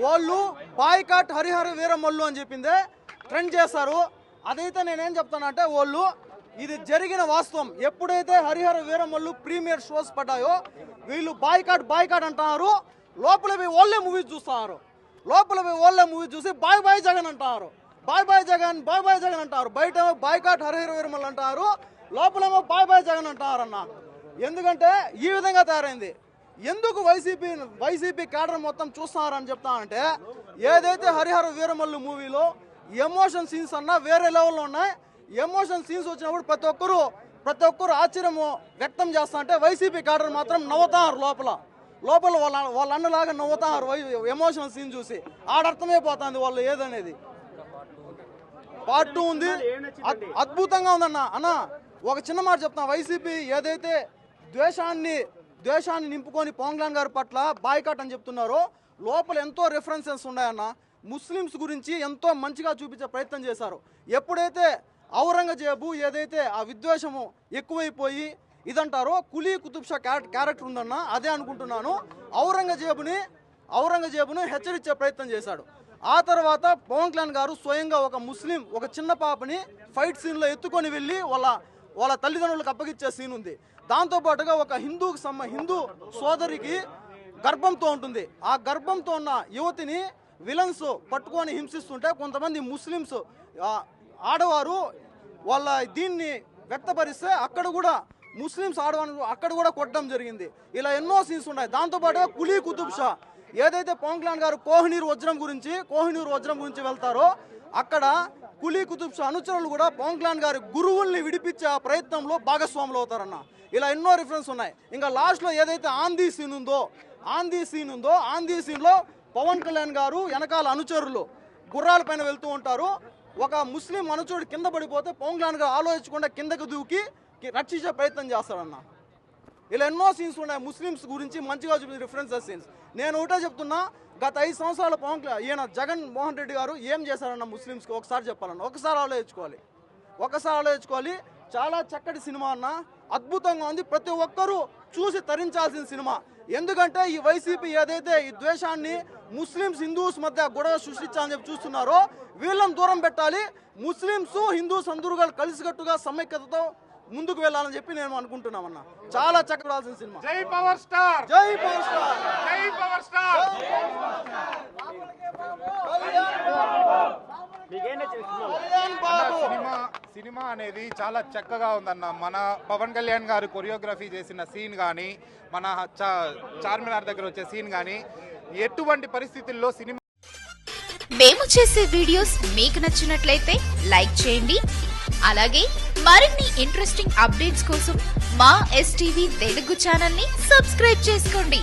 వాళ్ళు బాయ్కాట్ హరిహర వీరమల్లు అని చెప్పిందే ట్రెండ్ చేస్తారు. అదైతే నేనేం చెప్తానంటే వాళ్ళు ఇది జరిగిన వాస్తవం. ఎప్పుడైతే హరిహర వీరమల్లు ప్రీమియర్ షోస్ పడ్డాయో వీళ్ళు బాయ్కాట్ అంటున్నారు. లోపల పోయి వాళ్ళే మూవీస్ చూస్తున్నారు. లోపల పోయి వాళ్ళే మూవీస్ చూసి బాయ్ జగన్ అంటారు. బాయ్ జగన్ అంటారు. బయట బాయ్కాట్ హరిహర వీరమల్లు అంటారు, లోపలేమో బాయ్ జగన్ అంటారు అన్న. ఎందుకంటే ఈ విధంగా తయారైంది. ఎందుకు వైసీపీ క్యాడర్ మొత్తం చూస్తున్నారని చెప్తానంటే, ఏదైతే హరిహర వీరమల్లు మూవీలో ఎమోషన్ సీన్స్ అన్నా వేరే లెవెల్లో ఉన్నాయి. ఎమోషన్ సీన్స్ వచ్చినప్పుడు ప్రతి ఒక్కరు ఆశ్చర్యము వ్యక్తం చేస్తా అంటే వైసీపీ క్యాడర్ మాత్రం నవ్వుతారు. లోపల వాళ్ళ అన్నలాగా నవ్వుతారు ఎమోషనల్ సీన్ చూసి. ఆడర్థమైపోతుంది వాళ్ళు ఏదనేది. పార్ట్ 2 ఉంది, అద్భుతంగా ఉందన్న. అన్న ఒక చిన్న మాట చెప్తాను. వైసీపీ ఏదైతే ద్వేషాన్ని నింపుకొని పవన్ కళ్యాణ్ గారి పట్ల బాయ్కాట్ అని చెప్తున్నారో, లోపల ఎంతో రెఫరెన్సెస్ ఉన్నాయన్న. ముస్లిమ్స్ గురించి ఎంతో మంచిగా చూపించే ప్రయత్నం చేశారు. ఎప్పుడైతే ఔరంగజేబు ఏదైతే ఆ విద్వేషము ఎక్కువైపోయి ఇదంటారో, కులీ కుతుబ్ షా క్యారెక్టర్ ఉందన్న, అదే అనుకుంటున్నాను. ఔరంగజేబును హెచ్చరించే ప్రయత్నం చేశాడు. ఆ తర్వాత పవన్ కళ్యాణ్ గారు స్వయంగా ఒక చిన్న పాపని ఫైట్ సీన్లో ఎత్తుకొని వెళ్ళి వాళ్ళ తల్లిదండ్రులకు అప్పగిచ్చే సీన్ ఉంది. దాంతోపాటుగా ఒక హిందూ సోదరికి గర్భంతో ఉంటుంది. ఆ గర్భంతో ఉన్న యువతిని విలన్స్ పట్టుకొని హింసిస్తుంటే కొంతమంది ముస్లిమ్స్ ఆడవారు వాళ్ళ దీన్ని వ్యక్తపరిస్తే అక్కడ కూడా ముస్లిమ్స్ ఆడవారు అక్కడ కూడా కొట్టడం జరిగింది. ఇలా ఎన్నో సీన్స్ ఉన్నాయి. దాంతోపాటుగా కులీ కుతుబ్ షా ఏదైతే పవన్ కళ్యాణ్ గారు కోహినూర్ వజ్రం గురించి వెళ్తారో, అక్కడ కులీ కుతుబ్ షా అనుచరులు కూడా పవన్ కళ్యాణ్ గారి గురువుల్ని విడిపించే ఆ ప్రయత్నంలో భాగస్వాములు అవుతారన్న. ఇలా ఎన్నో రిఫరెన్స్ ఉన్నాయి. ఇంకా లాస్ట్లో ఏదైతే ఆందీ సీన్ ఉందో ఆందీ సీన్లో పవన్ కళ్యాణ్ గారు వెనకాల అనుచరులు గుర్రాల పైన వెళ్తూ ఉంటారు. ఒక ముస్లిం అనుచరుడు కింద పడిపోతే పవన్ కళ్యాణ్ గారు ఆలోచించకుండా కిందకు దూకి రక్షించే ప్రయత్నం చేస్తారన్న. ఇలా ఎన్నో సీన్స్ ఉన్నాయి ముస్లిమ్స్ గురించి మంచిగా చూపించే రిఫరెన్సెస్ సీన్స్. నేను ఒకటే చెప్తున్నా, గత 5 సంవత్సరాల ఈయన జగన్ మోహన్ రెడ్డి గారు ఏం చేశారన్న ముస్లిమ్స్కి ఒకసారి చెప్పాలన్న. ఒకసారి ఆలోచించుకోవాలి. చాలా చక్కటి సినిమా అన్న, అద్భుతంగా ఉంది. ప్రతి ఒక్కరూ చూసి తరించాల్సిన సినిమా. ఎందుకంటే ఈ వైసీపీ ఏదైతే ఈ ద్వేషాన్ని హిందూస్ మధ్య గొడవ సృష్టించాలని చెప్పి చూస్తున్నారో, వీళ్ళని దూరం పెట్టాలి. ముస్లిమ్స్ హిందూస్ అందరూ కలిసికట్టుగా సమైక్యతతో ముందుకు వెళ్ళాలని చెప్పి నేను అనుకుంటున్నామన్న. చాలా చక్కడాల్సిన సినిమా. జై పవర్ స్టార్. సినిమా అనేది చాలా చక్కగా ఉందన్న. మన పవన్ కళ్యాణ్ గారు కొరియోగ్రఫీ చేసిన సీన్ కానీ, మన చార్మినార్ దగ్గర వచ్చే సీన్ కానీ, ఎటువంటి పరిస్థితుల్లో సినిమా మేము చేసే వీడియోస్ మీకు నచ్చినట్లయితే లైక్ చేయండి. అలాగే మరిన్ని ఇంట్రెస్టింగ్ అప్డేట్స్ కోసం మా STV తెలుగు ఛానల్ ని సబ్స్క్రైబ్ చేసుకోండి.